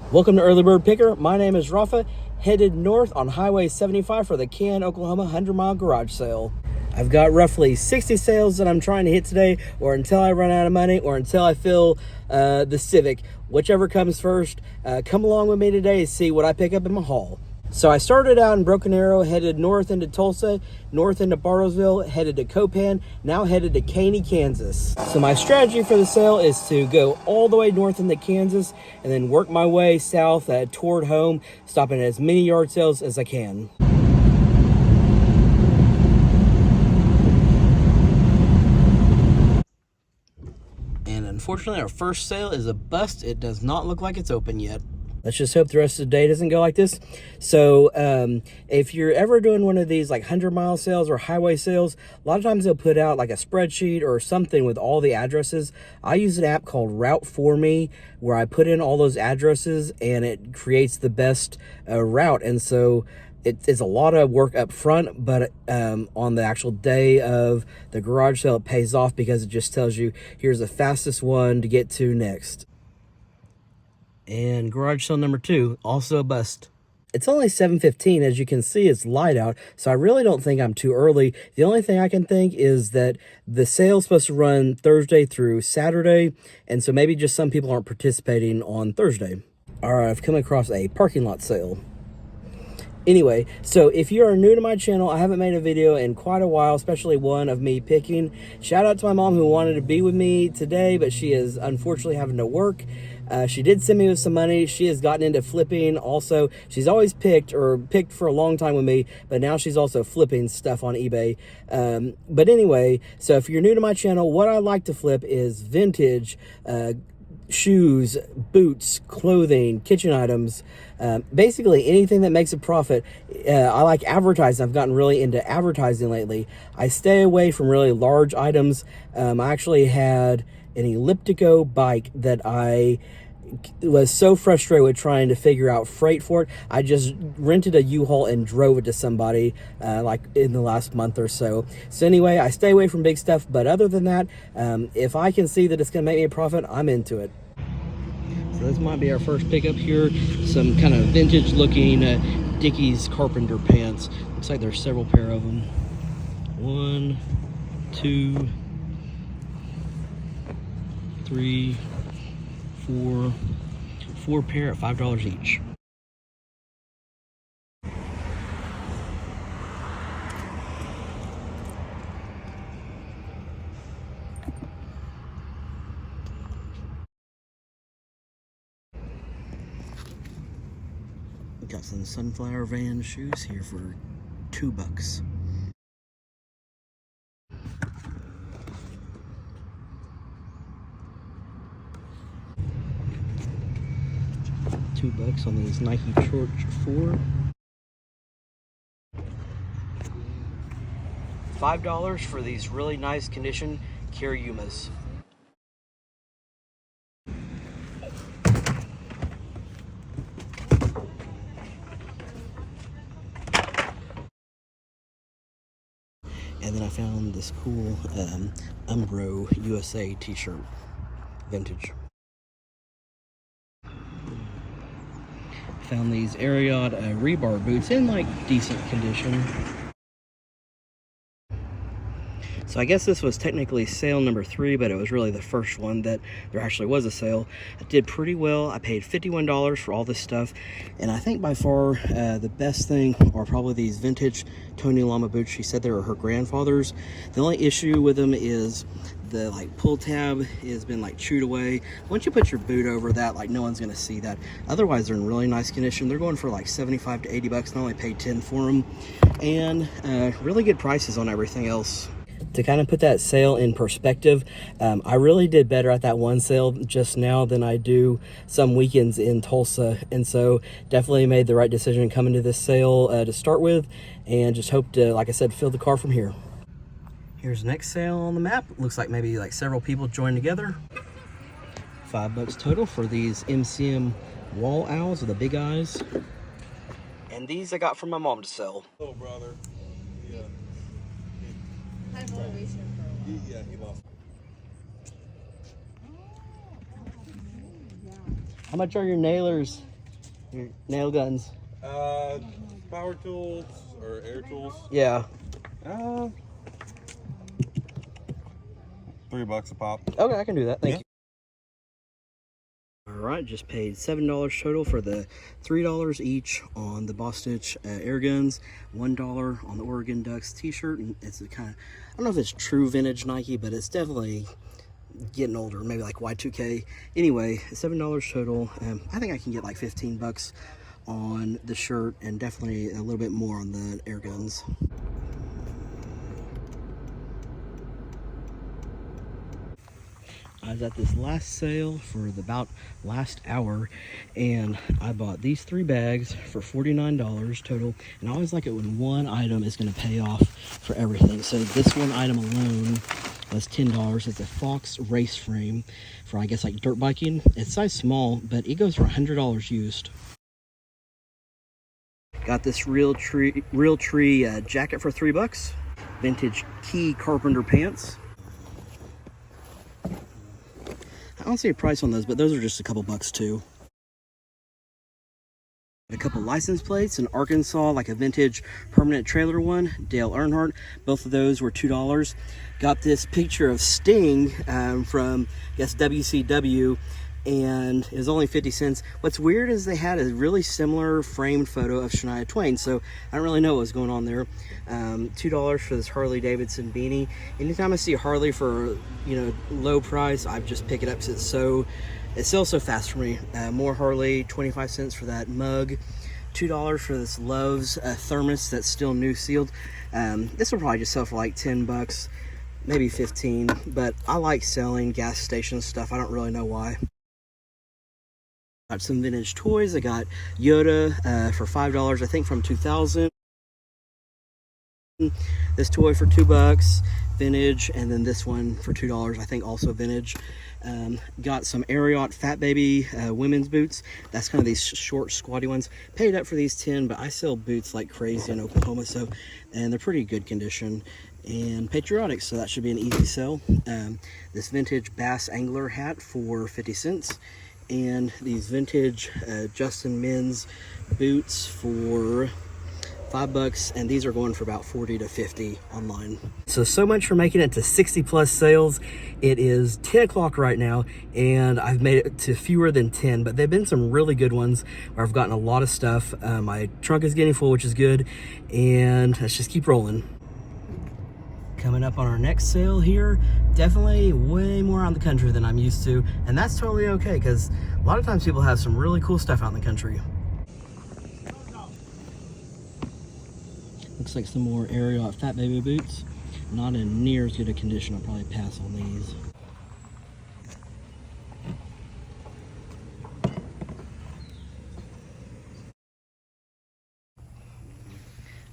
Welcome to Early Bird Picker. My name is Rafa, headed north on Highway 75 for the Can, Oklahoma 100-mile garage sale. I've got roughly 60 sales that I'm trying to hit today, or until I run out of money, or until I fill the Civic. Whichever comes first, come along with me today to see what I pick up in my haul. So I started out in Broken Arrow, headed north into Tulsa, north into Bartlesville, headed to Copan, now headed to Caney, Kansas. So my strategy for the sale is to go all the way north into Kansas and then work my way south toward home, stopping at as many yard sales as I can. And unfortunately, our first sale is a bust. It does not look like it's open yet. Let's just hope the rest of the day doesn't go like this. So if you're ever doing one of these like 100-mile sales or highway sales, a lot of times they'll put out like a spreadsheet or something with all the addresses. I use an app called Route For Me where I put in all those addresses and it creates the best route. And so it's a lot of work up front, but on the actual day of the garage sale, it pays off because it just tells you, here's the fastest one to get to next. And garage sale number 2, also a bust. It's only 7:15. As you can see, it's light out, so I really don't think I'm too early. The only thing I can think is that the sale's supposed to run Thursday through Saturday, and so maybe just some people aren't participating on Thursday. All right, I've come across a parking lot sale. Anyway, so if you are new to my channel, I haven't made a video in quite a while, especially one of me picking. Shout out to my mom who wanted to be with me today, but she is unfortunately having to work. She did send me with some money. She has gotten into flipping also. She's always picked for a long time with me, but now she's also flipping stuff on eBay. But anyway, so if you're new to my channel, what I like to flip is vintage shoes, boots, clothing, kitchen items, basically anything that makes a profit. I like advertising. I've gotten really into advertising lately. I stay away from really large items. I actually had an elliptico bike that I was so frustrated with trying to figure out freight for it. I just rented a U-Haul and drove it to somebody like in the last month or so. So anyway, I stay away from big stuff, but other than that, if I can see that it's gonna make me a profit, I'm into it. So this might be our first pickup here. Some kind of vintage looking Dickies carpenter pants. Looks like there's several pair of them. 1, 2, 3, 4 pair at $5 each. Got some Sunflower Van shoes here for $2. $2 on these Nike Charge 4. $5 for these really nice condition Kiryumas. And then I found this cool Umbro USA t-shirt, vintage. Found these Ariat rebar boots in like decent condition. So I guess this was technically sale number 3, but it was really the first one that there actually was a sale. I did pretty well. I paid $51 for all this stuff. And I think by far the best thing are probably these vintage Tony Lama boots. She said they were her grandfather's. The only issue with them is the like pull tab has been like chewed away. Once you put your boot over that, like no one's gonna see that. Otherwise, they're in really nice condition. They're going for like 75 to 80 bucks, and I only paid 10 for them. And really good prices on everything else. To kind of put that sale in perspective, I really did better at that one sale just now than I do some weekends in Tulsa. And so definitely made the right decision coming to this sale to start with, and just hope to, like I said, fill the car from here. Here's the next sale on the map. Looks like maybe like several people joined together. $5 total for these MCM wall owls with the big eyes. And these I got from my mom to sell. Little brother. Yeah. Had motivation for a while. Yeah, he lost. How much are your nailers? Your nail guns. Power tools or air tools. Yeah. $3 a pop. Okay, I can do that. Thank you. All right, just paid $7 total for the $3 each on the Boss Stitch air guns, $1 on the Oregon Ducks t-shirt, and it's a kind of, I don't know if it's true vintage Nike, but it's definitely getting older, maybe like Y2K. Anyway, $7 total. I think I can get like 15 bucks on the shirt and definitely a little bit more on the air guns. I was at this last sale for about last hour, and I bought these 3 bags for $49 total. And I always like it when one item is going to pay off for everything. So this one item alone was $10. It's a Fox race frame for, I guess, like dirt biking. It's size small, but it goes for $100 used. Got this real tree jacket for $3. Vintage Key Carpenter pants. I don't see a price on those, but those are just a couple bucks too. A couple license plates in Arkansas, like a vintage permanent trailer one, Dale Earnhardt. Both of those were $2. Got this picture of Sting from, I guess, WCW, and it was only 50 cents. What's weird is they had a really similar framed photo of Shania Twain, so I don't really know what was going on there. $2 for this Harley Davidson beanie. Anytime I see a Harley for, low price, I just pick it up because it sells so fast for me. More Harley, 25 cents for that mug. $2 for this Love's thermos that's still new sealed. This will probably just sell for like 10 bucks, maybe 15, but I like selling gas station stuff. I don't really know why. Got some vintage toys. I got Yoda for $5, I think from 2000. This toy for $2, vintage, and then this one for $2, I think also vintage. Got some Ariat Fat Baby women's boots. That's kind of these short, squatty ones. Paid up for these 10, but I sell boots like crazy in Oklahoma, and they're pretty good condition and patriotic, so that should be an easy sell. This vintage Bass Angler hat for 50 cents. And these vintage Justin Men's boots for $5, and these are going for about 40 to 50 online. So much for making it to 60 plus sales. It is 10 o'clock right now, and I've made it to fewer than 10, but they've been some really good ones where I've gotten a lot of stuff. My trunk is getting full, which is good, and let's just keep rolling. Coming up on our next sale here, definitely way more out in the country than I'm used to, and that's totally okay because a lot of times people have some really cool stuff out in the country. Looks like some more Ariat Fat Baby boots. Not in near as good a condition. I'll probably pass on these.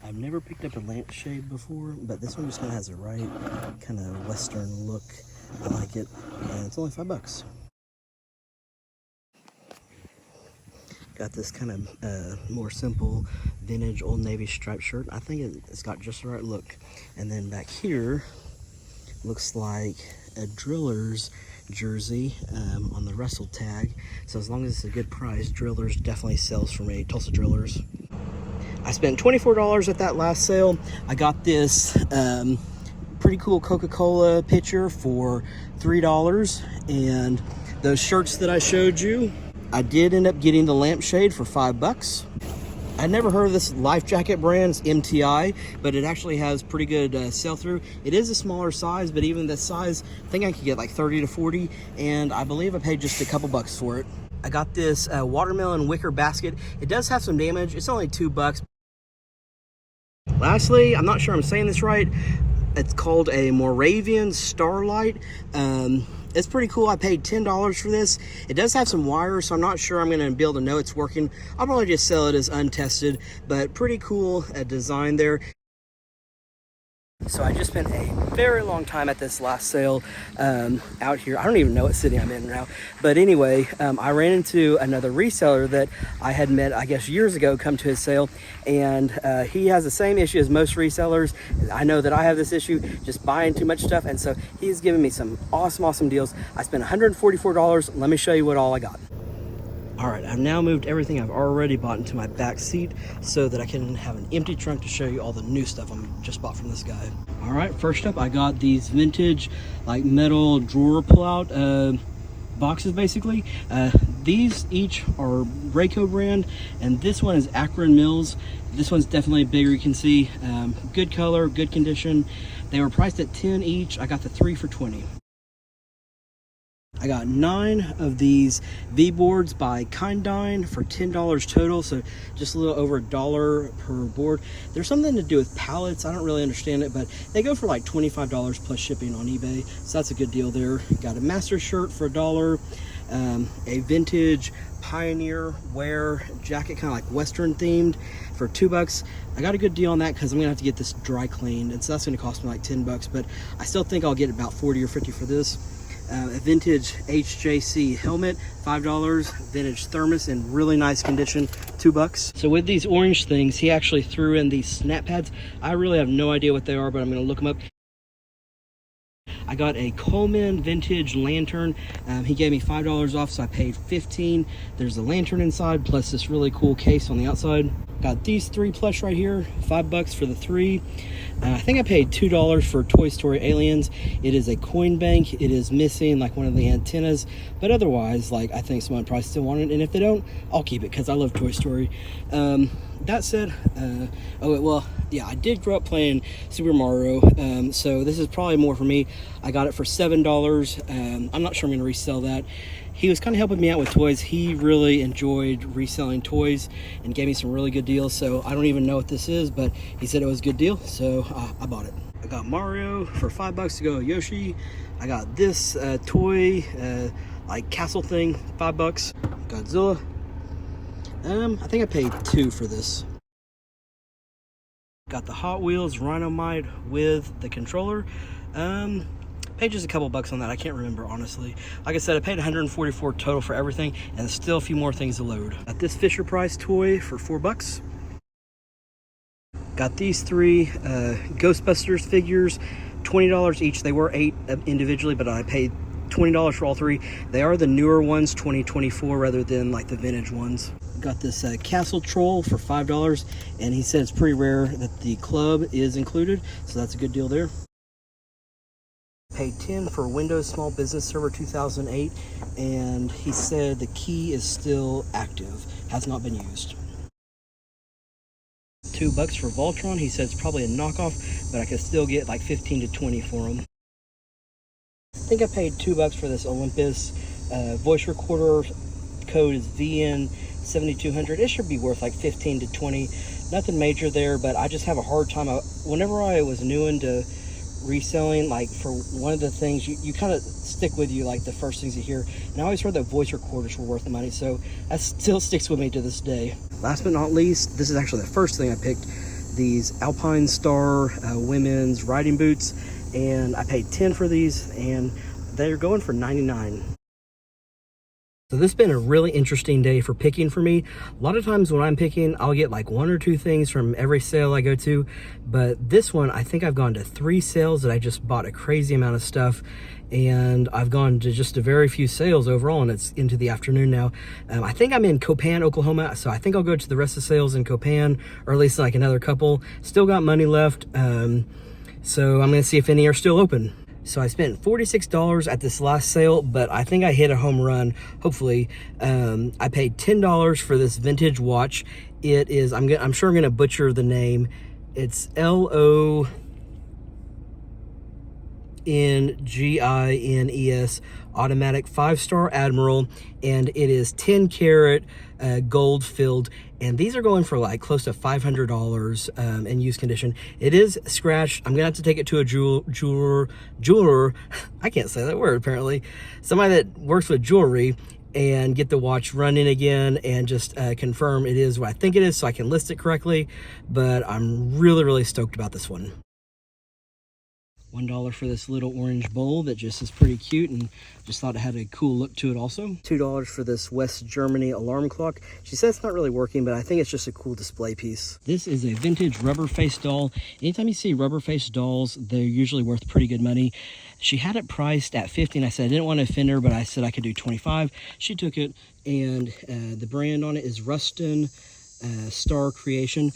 I've never picked up a lampshade before, but this one just kind of has the right kind of Western look. I like it, and it's only $5. Got this kind of more simple vintage Old Navy striped shirt. I think it's got just the right look. And then back here looks like a Driller's jersey on the Russell tag. So as long as it's a good price, Driller's definitely sells for me. Tulsa Drillers. I spent $24 at that last sale. I got this pretty cool Coca-Cola pitcher for $3, and those shirts that I showed you, I did end up getting the lampshade for $5. I'd never heard of this life jacket brand. It's MTI, but it actually has pretty good sell-through. It is a smaller size, but even this size, I think I could get like 30 to 40, and I believe I paid just a couple bucks for it. I got this watermelon wicker basket. It does have some damage. It's only $2. Lastly, I'm not sure I'm saying this right. It's called a Moravian Starlight. It's pretty cool. I paid $10 for this. It does have some wires, so I'm not sure I'm going to be able to know it's working. I'll probably just sell it as untested, but pretty cool design there. So I just spent a very long time at this last sale out here. I don't even know what city I'm in now. But anyway, I ran into another reseller that I had met, I guess, years ago, come to his sale. And he has the same issue as most resellers. I know that I have this issue, just buying too much stuff. And so he's giving me some awesome deals. I spent $144. Let me show you what all I got. All right, I've now moved everything I've already bought into my back seat so that I can have an empty trunk to show you all the new stuff I'm just bought from this guy. All right, first up, I got these vintage like metal drawer pull-out boxes basically. These each are Rayco brand, and this one is Akron Mills. This one's definitely bigger, you can see. Good color, good condition. They were priced at 10 each. I got the 3 for 20. I got 9 of these V-boards by Kindine for $10 total, so just a little over $1 per board. There's something to do with pallets. I don't really understand it, but they go for like $25 plus shipping on eBay, so that's a good deal there. Got a master shirt for $1, a vintage Pioneer wear jacket, kind of like Western themed, for $2. I got a good deal on that because I'm gonna have to get this dry cleaned, and so that's gonna cost me like $10, but I still think I'll get about 40 or 50 for this. A vintage HJC helmet, $5. Vintage thermos in really nice condition, $2. So with these orange things, he actually threw in these snap pads. I really have no idea what they are, but I'm gonna look them up. I got a Coleman vintage lantern. He gave me $5 off, so I paid $15. There's a lantern inside, plus this really cool case on the outside. Got these 3 plush right here, $5 for the 3. I think I paid $2 for Toy Story Aliens. It is a coin bank. It is missing like one of the antennas, but otherwise, like, I think someone probably still want it, and if they don't, I'll keep it because I love Toy Story. That said, yeah, I did grow up playing Super Mario, so this is probably more for me. I got it for $7. I'm not sure I'm going to resell that. He was kind of helping me out with toys. He really enjoyed reselling toys and gave me some really good deals, so I don't even know what this is, but he said it was a good deal, so I bought it. I got Mario for $5 to go Yoshi. I got this toy, like castle thing, $5. Godzilla. I think I paid $2 for this. Got the Hot Wheels Rhinomite with the controller. Paid just a couple bucks on that. I can't remember, honestly. Like I said, I paid $144 total for everything, and there's still a few more things to load. Got this Fisher Price toy for $4. Got these 3 Ghostbusters figures, $20 each. They were 8 individually, but I paid $20 for all 3. They are the newer ones, 2024, rather than like the vintage ones. Got this Castle Troll for $5, and he said it's pretty rare that the club is included, so that's a good deal there. Paid $10 for Windows Small Business Server 2008, and he said the key is still active, has not been used. $2 for Voltron. He said it's probably a knockoff, but I could still get like 15 to 20 for him. I think I paid $2 for this Olympus voice recorder. Code is VN7200. It should be worth like 15 to 20. Nothing major there, but I just have a hard time. Whenever I was new into reselling, like, for one of the things, you kind of stick with you, like the first things you hear, and I always heard that voice recorders were worth the money, so that still sticks with me to this day. Last but not least, this is actually the first thing I picked, these Alpine Star women's riding boots, and I paid $10 for these, and they're going for $99. So this has been a really interesting day for picking for me. A lot of times when I'm picking, I'll get like 1 or 2 things from every sale I go to. But this one, I think I've gone to 3 sales that I just bought a crazy amount of stuff. And I've gone to just a very few sales overall, and it's into the afternoon now. I think I'm in Copan, Oklahoma, so I think I'll go to the rest of the sales in Copan, or at least like another couple. Still got money left, so I'm gonna see if any are still open. So I spent $46 at this last sale, but I think I hit a home run, hopefully. I paid $10 for this vintage watch. It is, I'm sure I'm gonna butcher the name. It's LONGINES automatic 5-star Admiral, and it is 10 karat gold filled, and these are going for like close to $500 in used condition. It is scratched. I'm gonna have to take it to a jeweler. I can't say that word apparently. Somebody that works with jewelry, and get the watch running again and just confirm it is what I think it is, so I can list it correctly. But I'm really stoked about this one. $1 for this little orange bowl that just is pretty cute, and just thought it had a cool look to it also. $2 for this West Germany alarm clock. She says it's not really working, but I think it's just a cool display piece. This is a vintage rubber face doll. Anytime you see rubber face dolls, they're usually worth pretty good money. She had it priced at $50, and I said I didn't want to offend her, but I said I could do $25. She took it, and the brand on it is Rustin Star Creation.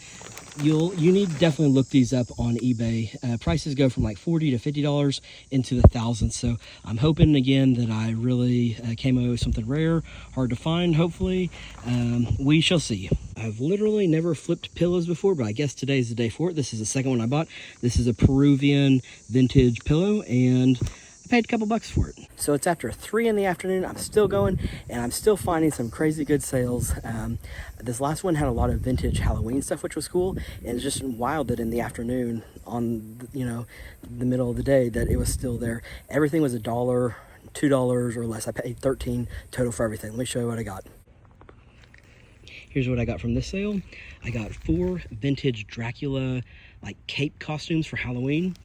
You need to definitely look these up on eBay. Prices go from like $40 to $50 into the thousands. So I'm hoping again that I really came away with something rare, hard to find. Hopefully, we shall see. I've literally never flipped pillows before, but I guess today's the day for it. This is the second one I bought. This is a Peruvian vintage pillow, and I paid a couple bucks for it. So it's after 3 in the afternoon. I'm still going, and I'm still finding some crazy good sales. This last one had a lot of vintage Halloween stuff, which was cool. And it's just wild that in the afternoon, on the middle of the day, that it was still there. Everything was $1, $2 or less. I paid $13 total for everything. Let me show you what I got. Here's what I got from this sale. I got 4 vintage Dracula like cape costumes for Halloween.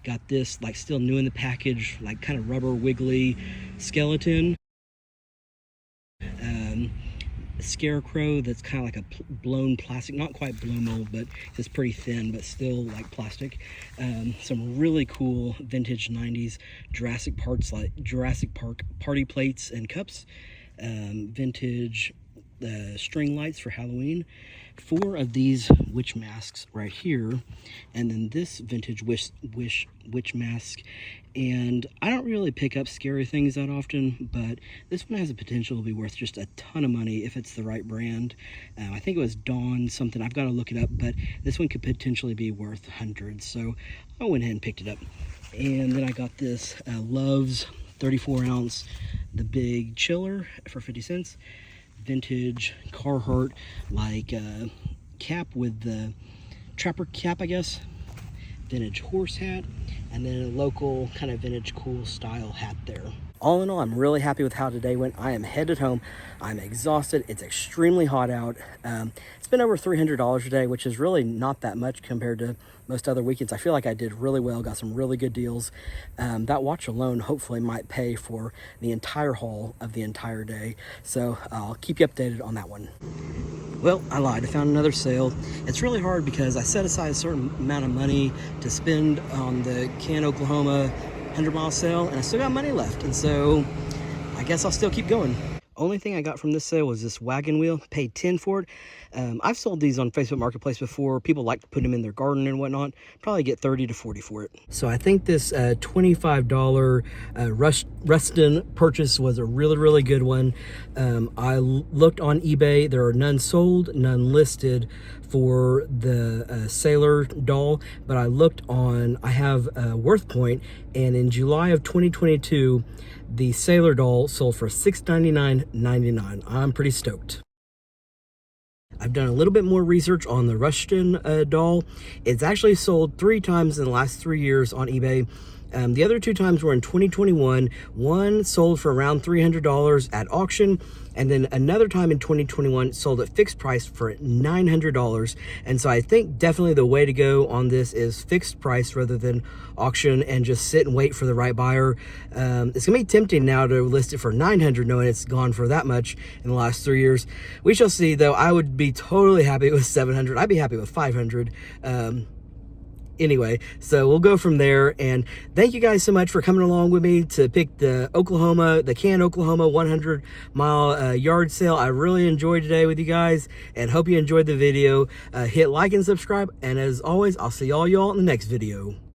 Got this like still new in the package, like kind of rubber wiggly skeleton. Scarecrow that's kind of like a blown plastic, not quite blow mold, but it's pretty thin, but still like plastic. Some really cool vintage 90s Jurassic Park party plates and cups. Vintage string lights for Halloween. 4 of these witch masks right here, and then this vintage witch mask. And I don't really pick up scary things that often, but this one has the potential to be worth just a ton of money if it's the right brand. I think it was Dawn something. I've got to look it up, but this one could potentially be worth hundreds. So I went ahead and picked it up. And then I got this Love's 34-ounce, the big chiller for 50 cents. Vintage Carhartt like cap with the trapper cap, I guess. Vintage horse hat, and then a local kind of vintage cool style hat there. All in all, I'm really happy with how today went. I am headed home. I'm exhausted. It's extremely hot out. It's been over $300 today, which is really not that much compared to most other weekends. I feel like I did really well, got some really good deals. That watch alone hopefully might pay for the entire haul of the entire day. So I'll keep you updated on that one. Well, I lied. I found another sale. It's really hard because I set aside a certain amount of money to spend on the Can, Oklahoma 100-mile sale, and I still got money left, and so I guess I'll still keep going. Only thing I got from this sale was this wagon wheel. Paid $10 for it. I've sold these on Facebook Marketplace before. People like to put them in their garden and whatnot. Probably get $30 to $40 for it. So I think this $25 Rustin purchase was a really, really good one. I looked on eBay. There are none sold, none listed for the Sailor doll, but I looked on, I have WorthPoint, and in July of 2022, the Sailor doll sold for $699.99. I'm pretty stoked. I've done a little bit more research on the Rustin doll. It's actually sold 3 times in the last 3 years on eBay. The other 2 times were in 2021. One sold for around $300 at auction, and then another time in 2021 sold at fixed price for $900. And so I think definitely the way to go on this is fixed price rather than auction, and just sit and wait for the right buyer. It's gonna be tempting now to list it for $900 knowing it's gone for that much in the last 3 years. We shall see, though. I would be totally happy with $700. I'd be happy with $500. Anyway, so we'll go from there, and thank you guys so much for coming along with me to pick the Can, Oklahoma 100-mile yard sale. I really enjoyed today with you guys, and hope you enjoyed the video. Hit like and subscribe, and as always, I'll see all y'all in the next video.